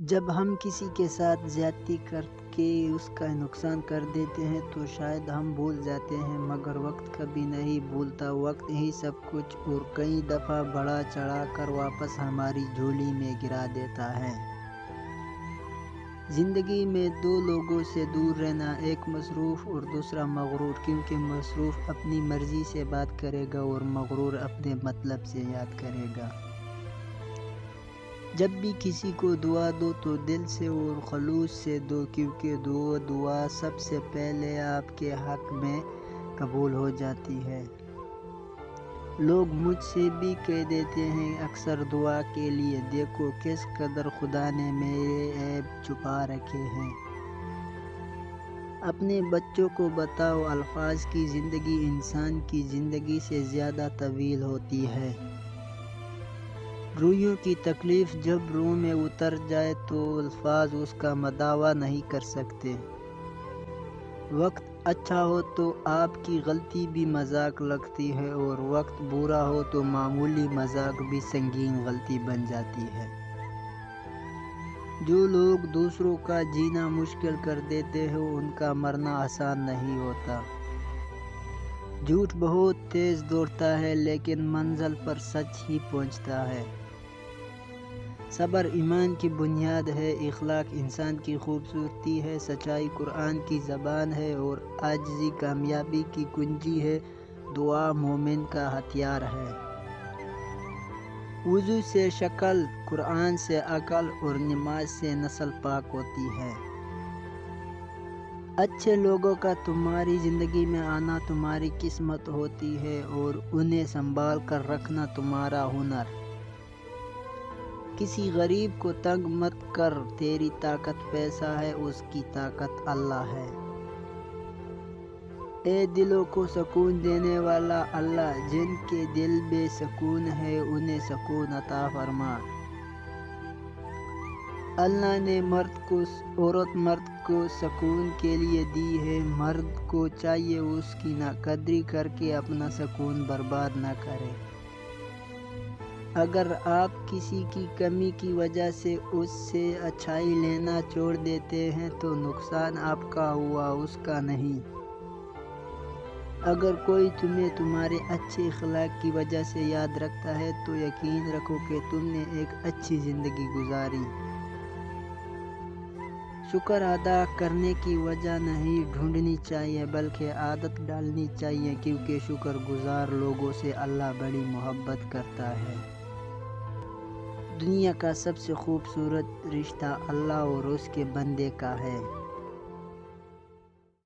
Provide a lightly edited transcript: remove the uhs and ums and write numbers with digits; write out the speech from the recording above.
جب ہم کسی کے ساتھ زیادتی کر کے اس کا نقصان کر دیتے ہیں تو شاید ہم بھول جاتے ہیں، مگر وقت کبھی نہیں بھولتا۔ وقت ہی سب کچھ اور کئی دفعہ بڑھا چڑھا کر واپس ہماری جھولی میں گرا دیتا ہے۔ زندگی میں دو لوگوں سے دور رہنا، ایک مصروف اور دوسرا مغرور، کیونکہ مصروف اپنی مرضی سے بات کرے گا اور مغرور اپنے مطلب سے یاد کرے گا۔ جب بھی کسی کو دعا دو تو دل سے اور خلوص سے دو، کیونکہ دعا سب سے پہلے آپ کے حق میں قبول ہو جاتی ہے۔ لوگ مجھ سے بھی کہہ دیتے ہیں اکثر دعا کے لیے، دیکھو کس قدر خدا نے میرے عیب چھپا رکھے ہیں۔ اپنے بچوں کو بتاؤ، الفاظ کی زندگی انسان کی زندگی سے زیادہ طویل ہوتی ہے۔ روحیوں کی تکلیف جب روح میں اتر جائے تو الفاظ اس کا مداوع نہیں کر سکتے۔ وقت اچھا ہو تو آپ کی غلطی بھی مذاق لگتی ہے، اور وقت برا ہو تو معمولی مذاق بھی سنگین غلطی بن جاتی ہے۔ جو لوگ دوسروں کا جینا مشکل کر دیتے ہیں ان کا مرنا آسان نہیں ہوتا۔ جھوٹ بہت تیز دوڑتا ہے لیکن منزل پر سچ ہی پہنچتا ہے۔ صبر ایمان کی بنیاد ہے، اخلاق انسان کی خوبصورتی ہے، سچائی قرآن کی زبان ہے، اور عاجزی کامیابی کی کنجی ہے۔ دعا مومن کا ہتھیار ہے۔ وضو سے شکل، قرآن سے عقل، اور نماز سے نسل پاک ہوتی ہے۔ اچھے لوگوں کا تمہاری زندگی میں آنا تمہاری قسمت ہوتی ہے، اور انہیں سنبھال کر رکھنا تمہارا ہنر۔ کسی غریب کو تنگ مت کر، تیری طاقت پیسہ ہے، اس کی طاقت اللہ ہے۔ اے دلوں کو سکون دینے والا اللہ، جن کے دل بے سکون ہے انہیں سکون عطا فرما۔ اللہ نے عورت مرد کو سکون کے لیے دی ہے، مرد کو چاہیے اس کی ناقدری کر کے اپنا سکون برباد نہ کرے۔ اگر آپ کسی کی کمی کی وجہ سے اس سے اچھائی لینا چھوڑ دیتے ہیں تو نقصان آپ کا ہوا، اس کا نہیں۔ اگر کوئی تمہیں تمہارے اچھے اخلاق کی وجہ سے یاد رکھتا ہے تو یقین رکھو کہ تم نے ایک اچھی زندگی گزاری۔ شکر ادا کرنے کی وجہ نہیں ڈھونڈنی چاہیے بلکہ عادت ڈالنی چاہیے، کیونکہ شکر گزار لوگوں سے اللہ بڑی محبت کرتا ہے۔ دنیا کا سب سے خوبصورت رشتہ اللہ اور اس کے بندے کا ہے۔